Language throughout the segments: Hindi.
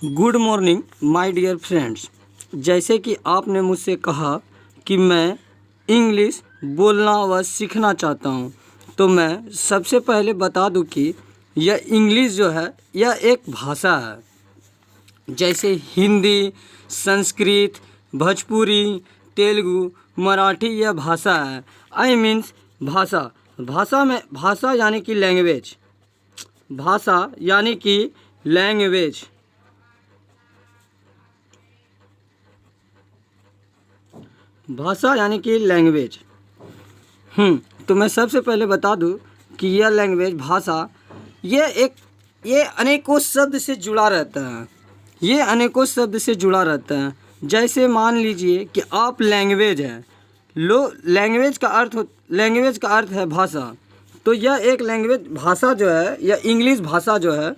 Good morning my dear friends. जैसे कि आपने मुझसे कहा कि मैं इंग्लिश बोलना व सीखना चाहता हूँ, तो मैं सबसे पहले बता दूँ कि यह इंग्लिश जो है यह एक भाषा है। जैसे हिंदी, संस्कृत, भोजपुरी, तेलुगु, मराठी यह भाषा है। आई मीन्स भाषा। भाषा यानी कि लैंग्वेज। भाषा यानी कि लैंग्वेज। भाषा यानी कि लैंग्वेज। तो मैं सबसे पहले बता दूं कि यह लैंग्वेज भाषा ये अनेकों शब्द से जुड़ा रहता है। ये अनेकों शब्द से जुड़ा रहता है। जैसे मान लीजिए कि आप लैंग्वेज है, लैंग्वेज का अर्थ है भाषा। तो यह एक लैंग्वेज भाषा जो है, यह इंग्लिश भाषा जो है,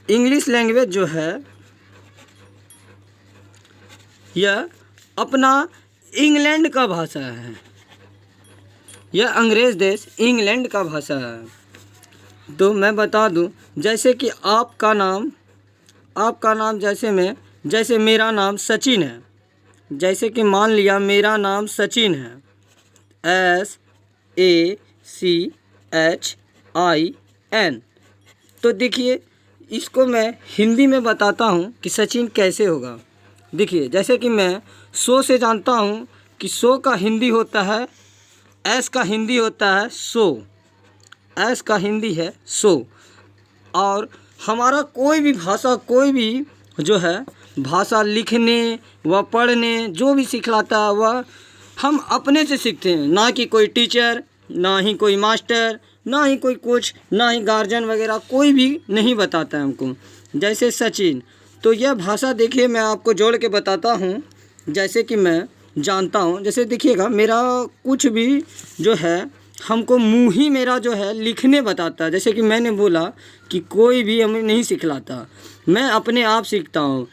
इंग्लिश लैंग्वेज जो है यह अपना इंग्लैंड का भाषा है। यह अंग्रेज़ देश इंग्लैंड का भाषा है। तो मैं बता दूं, जैसे कि आपका नाम जैसे मेरा नाम सचिन है। जैसे कि मान लिया मेरा नाम सचिन है, SACHIN। तो देखिए, इसको मैं हिंदी में बताता हूँ कि सचिन कैसे होगा। देखिए, जैसे कि मैं सो से जानता हूँ कि सो का हिंदी होता है, एस का हिंदी होता है सो, एस का हिंदी है सो। और हमारा कोई भी जो है भाषा लिखने व पढ़ने जो भी सिखलाता है वह हम अपने से सीखते हैं, ना कि कोई टीचर, ना ही कोई मास्टर, ना ही कोई कोच, ना ही गार्जियन वगैरह कोई भी नहीं बताता है हमको। जैसे सचिन, तो यह भाषा देखिए मैं आपको जोड़ के बताता हूँ। जैसे कि मैं जानता हूँ, जैसे देखिएगा मेरा कुछ भी जो है हमको मुँह ही मेरा जो है लिखने बताता है। जैसे कि मैंने बोला कि कोई भी हमें नहीं सिखलाता, मैं अपने आप सीखता हूँ।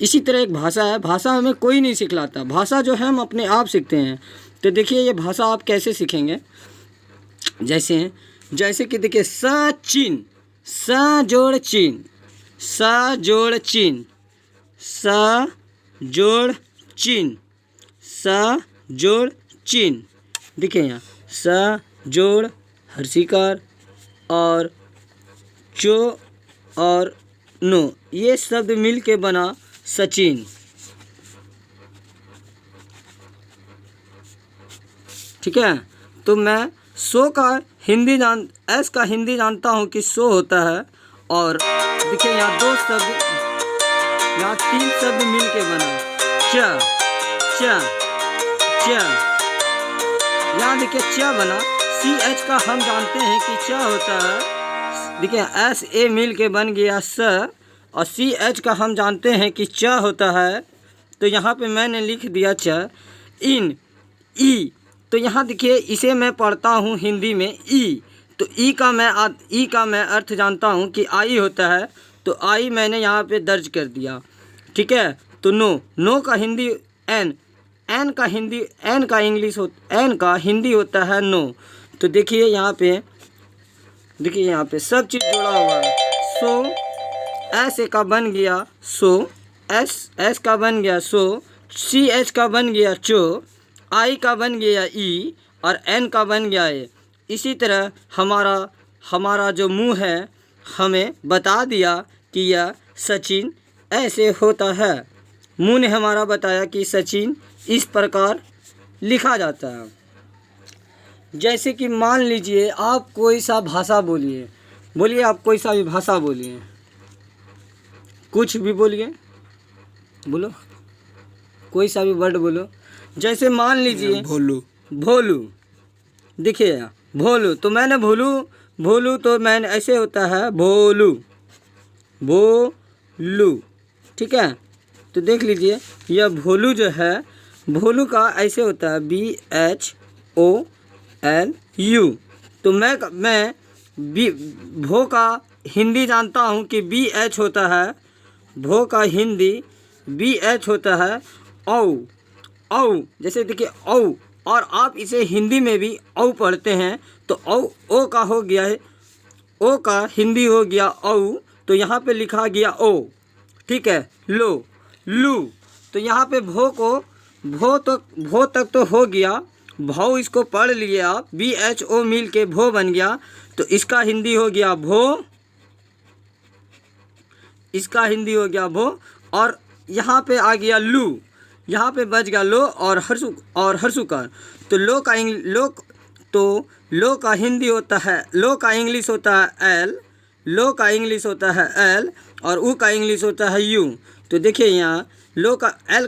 इसी तरह एक भाषा है, भाषा हमें कोई नहीं सिखलाता, भाषा जो है हम अपने आप सीखते हैं। तो देखिए ये भाषा आप कैसे सीखेंगे। जैसे कि देखिए सचिन, स जोड़ चिन, स जोड़ चिन, स जोड़ चिन, स जोड़ चिन। देखिए यहाँ स जोड़ हर्षिकार और चो और नो, ये शब्द मिल के बना सचिन। ठीक है। तो मैं सो का एस का हिंदी जानता हूँ कि सो होता है। और देखिए यहाँ तीन शब्द मिल के बना च च च। यहाँ देखिए च बना, CH का हम जानते हैं कि च होता है। देखिए SA मिल के बन गया स, और CH का हम जानते हैं कि च होता है। तो यहाँ पे मैंने लिख दिया च। इन, ई, तो यहाँ देखिए इसे मैं पढ़ता हूँ हिंदी में ई। तो ई का मैं अर्थ जानता हूँ कि आई होता है। तो आई मैंने यहाँ पे दर्ज कर दिया। ठीक है। तो नो का हिंदी एन, एन का हिंदी होता है नो। तो देखिए यहाँ पे सब चीज़ जुड़ा हुआ है। सो एस का बन गया सो, एस का बन गया सो, CH का बन गया चो, आई का बन गया ई, और एन का बन गया ए। इसी तरह हमारा जो मुंह है हमें बता दिया कि यह सचिन ऐसे होता है। मुंह ने हमारा बताया कि सचिन इस प्रकार लिखा जाता है। जैसे कि मान लीजिए आप कोई सा भाषा बोलिए, आप कोई सा भी भाषा बोलिए, कुछ भी बोलिए, बोलो कोई सा भी वर्ड बोलो। जैसे मान लीजिए भोलू। देखिए भोलू, तो मैंने भोलू तो मैंने ऐसे होता है भोलू। ठीक है। तो देख लीजिए यह भोलू जो है, भोलू का ऐसे होता है BHOLU। तो मैं भो का हिंदी जानता हूँ कि BH होता है, भो का हिंदी BH होता है औ। जैसे देखिए औ, और आप इसे हिंदी में भी औ पढ़ते हैं। तो औ, ओ का हो गया है ओ का हिंदी हो गया औ, तो यहाँ पे लिखा गया ओ, ठीक है। लो, लू, तो यहाँ पे भो तक तो हो गया। भौ इसको पढ़ लिए आप, BHO मिल के भो बन गया, तो इसका हिंदी हो गया भो, इसका हिंदी हो गया भो। और यहाँ पे आ गया लू, यहाँ पे बच गया लो और हर्षुकार। तो लो का हिंदी होता है, लो का इंग्लिश होता है एल, लो का इंग्लिश होता है एल, और ऊ का इंग्लिश होता है यू। तो देखिए यहाँ लो का एल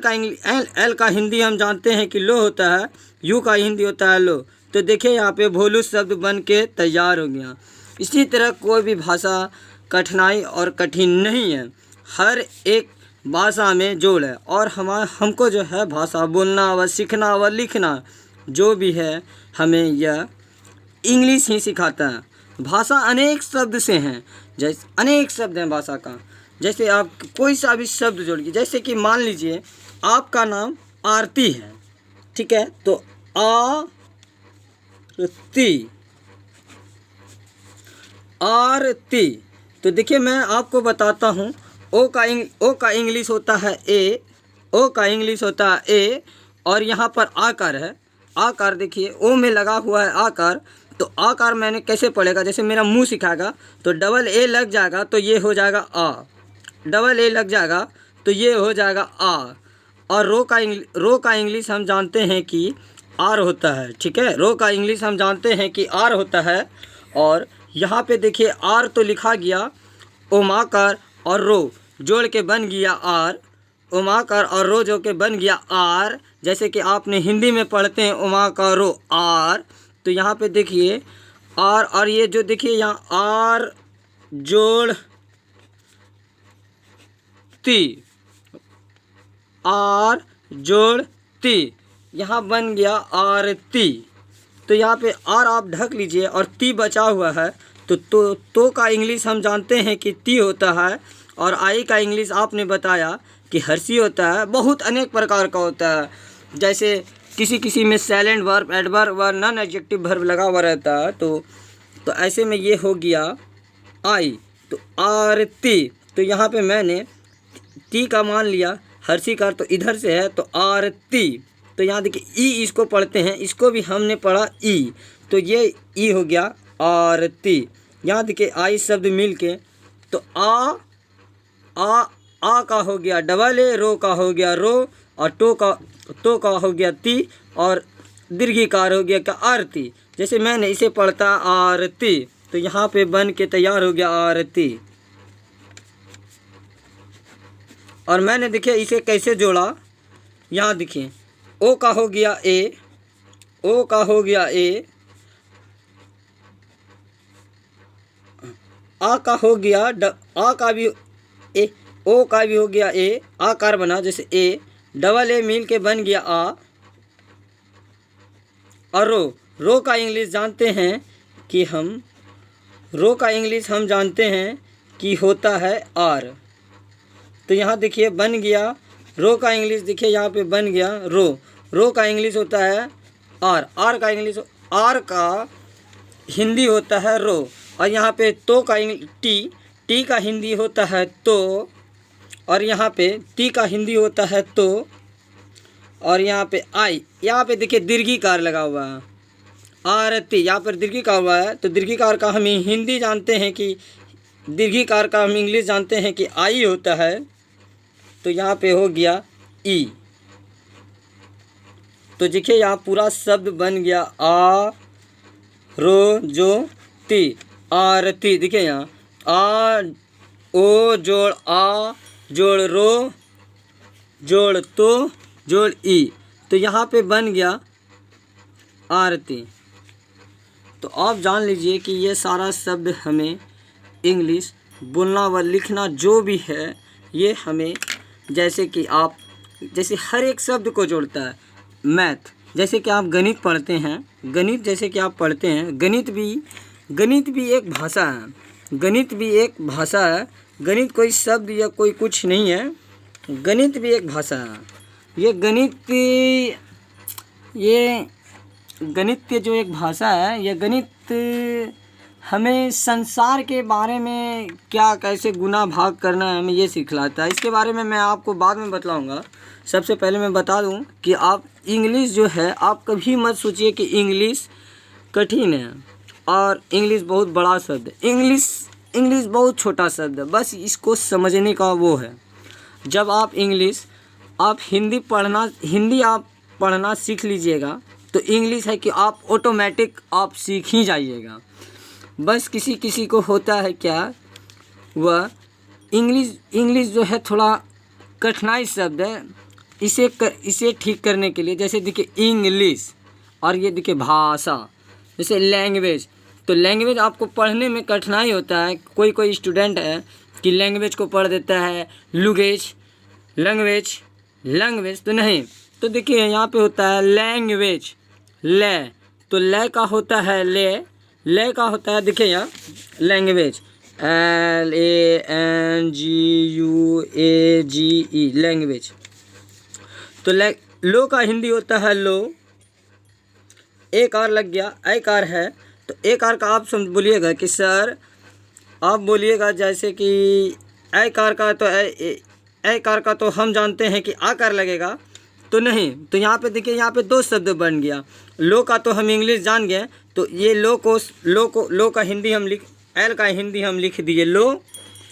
का हिंदी हम जानते हैं कि लो होता है, यू का हिंदी होता है लो। तो देखिए यहाँ पे भोलू शब्द बन के तैयार हो गया। इसी तरह कोई भी भाषा कठिनाई और कठिन नहीं है, हर एक भाषा में जोड़ है। और हमको जो है भाषा बोलना व सीखना व लिखना जो भी है, हमें यह इंग्लिश ही सिखाता है। भाषा अनेक शब्द से हैं, जैसे अनेक शब्द हैं भाषा का। जैसे आप कोई सा भी शब्द जोड़िए, जैसे कि मान लीजिए आपका नाम आरती है, ठीक है, तो आरती। तो देखिए मैं आपको बताता हूँ, ओ का इंग्लिश होता है ए, ओ का इंग्लिश होता है ए, और यहाँ पर आकार है। आकार देखिए ओ में लगा हुआ है आकार, तो आकार मैंने कैसे पढ़ेगा, जैसे मेरा मुंह सिखाएगा तो डबल ए लग जाएगा, तो ये हो जाएगा आ, डबल ए लग जाएगा तो ये हो जाएगा आ। और रो का इंग्लिश हम जानते हैं कि आर होता है, ठीक है, रो का इंग्लिश हम जानते हैं कि आर होता है। और यहाँ पे देखिए आर तो लिखा गया, ओमाकार और रो जोड़ के बन गया आर, ओमाकार और रो जो के बन गया आर। जैसे कि आपने हिंदी में पढ़ते हैं ओमाकार रो आर, तो यहाँ पे देखिए आर, और ये जो देखिए यहाँ आर जोड़ ती, आर जोड़ ती, यहाँ बन गया आरती। तो यहाँ पे आर आप ढक लीजिए और ती बचा हुआ है, तो का इंग्लिश हम जानते हैं कि ती होता है, और आई का इंग्लिश आपने बताया कि हर्षी होता है। बहुत अनेक प्रकार का होता है, जैसे किसी में साइलेंट वर्ब, एडवर्ब व नॉन एडजेक्टिव वर्ब लगा हुआ रहता है, तो ऐसे में ये हो गया आई, तो आरती। तो यहाँ पे मैंने ती का मान लिया, हर्षी का तो इधर से है, तो आरती। तो यहाँ देखिए ई इसको पढ़ते हैं, इसको भी हमने पढ़ा ई, तो ये ई हो गया आरती। यहाँ देखिए आई शब्द मिल के, तो आ का हो गया डबल ए, रो का हो गया रो, और तो का हो गया ती, और दीर्घिकार हो गया क्या आरती। जैसे मैंने इसे पढ़ता आरती, तो यहाँ पे बन के तैयार हो गया आरती। और मैंने देखिए इसे कैसे जोड़ा, यहाँ देखिए ओ का हो गया ए, ओ का हो गया ए, आ का हो गया आ का भी ए, ओ का भी हो गया ए, आकार बना जैसे ए, डबल ए मिल के बन गया आ। और रो का इंग्लिश जानते हैं कि रो का इंग्लिश हम जानते हैं कि होता है आर। तो यहाँ देखिए बन गया रो का इंग्लिश, देखिए यहाँ पे बन गया रो का इंग्लिश होता है आर, आर का हिंदी होता है रो। और यहाँ पे तो का टी का हिंदी होता है तो, और यहाँ पे टी का हिंदी होता है तो, और यहाँ पे आई, यहाँ पे देखिए दीर्घिकार लगा हुआ है आरती, यहाँ पर दीर्घिकार हुआ है। तो दीर्घिकार का हम हिंदी जानते हैं कि, दीर्घिकार का हम इंग्लिश जानते हैं कि आई होता है, तो यहाँ पे हो गया ई। तो देखिए यहाँ पूरा शब्द बन गया आ रो जो ती, आरती। देखिए यहाँ आ ओ जोड़ आ जोड़ रो जोड़ तो जोड़ ई, तो यहाँ पे बन गया आरती। तो आप जान लीजिए कि ये सारा शब्द हमें इंग्लिश बोलना व लिखना जो भी है, ये हमें जैसे कि आप जैसे हर एक शब्द को जोड़ता है। मैथ, जैसे कि आप गणित पढ़ते हैं, गणित जैसे कि आप पढ़ते हैं, गणित भी एक भाषा है, गणित भी एक भाषा है। गणित कोई शब्द या कोई कुछ नहीं है, गणित भी एक भाषा है। ये गणित जो एक भाषा है, ये गणित हमें संसार के बारे में क्या कैसे गुना भाग करना है हमें ये सिखलाता है। इसके बारे में मैं आपको बाद में बतलाऊँगा। सबसे पहले मैं बता दूं कि आप इंग्लिश जो है, आप कभी मत सोचिए कि इंग्लिश कठिन है और इंग्लिश बहुत बड़ा शब्द है। इंग्लिश बहुत छोटा शब्द है, बस इसको समझने का वो है। जब आप हिंदी आप पढ़ना सीख लीजिएगा तो इंग्लिश है कि आप ऑटोमेटिक आप सीख ही जाइएगा। बस किसी किसी को होता है क्या, वह इंग्लिश जो है थोड़ा कठिनाई शब्द है। इसे ठीक करने के लिए, जैसे देखिए इंग्लिश और ये देखिए भाषा, जैसे लैंग्वेज, तो लैंग्वेज आपको पढ़ने में कठिनाई होता है। कोई स्टूडेंट है कि लैंग्वेज को पढ़ देता है लैंग्वेज, तो नहीं। तो देखिए यहाँ पे होता है लैंग्वेज, ले, तो ले का होता है ले का होता है, देखिए यहाँ लैंग्वेज LANGUAGE लैंग्वेज। तो लो का हिंदी होता है लो, एक आर लग गया, एक आर है, तो एक आर का आप बोलिएगा कि सर, आप बोलिएगा जैसे कि एक आर का तो हम जानते हैं कि आकार लगेगा, तो नहीं। तो यहाँ पे देखिए, यहाँ पे दो शब्द बन गया। लो का तो हम इंग्लिश जान गए, तो ये लो का हिंदी हम एल का हिंदी हम लिख दिए लो,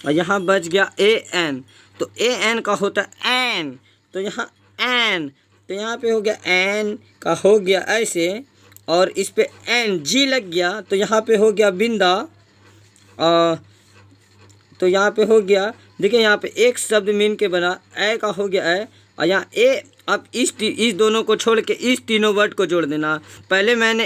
और यहाँ बच गया AN, तो AN का होता है एन, तो यहाँ एन, तो यहाँ पे हो गया एन का हो गया ऐसे, और इस पे NG लग गया, तो यहाँ पे हो गया बिंदा। तो यहाँ पे हो गया, देखिए यहाँ पे एक शब्द मिल के बना, ए का हो गया ए, और यहाँ ए। अब इस दोनों को छोड़ के इस तीनों वर्ड को जोड़ देना। पहले मैंने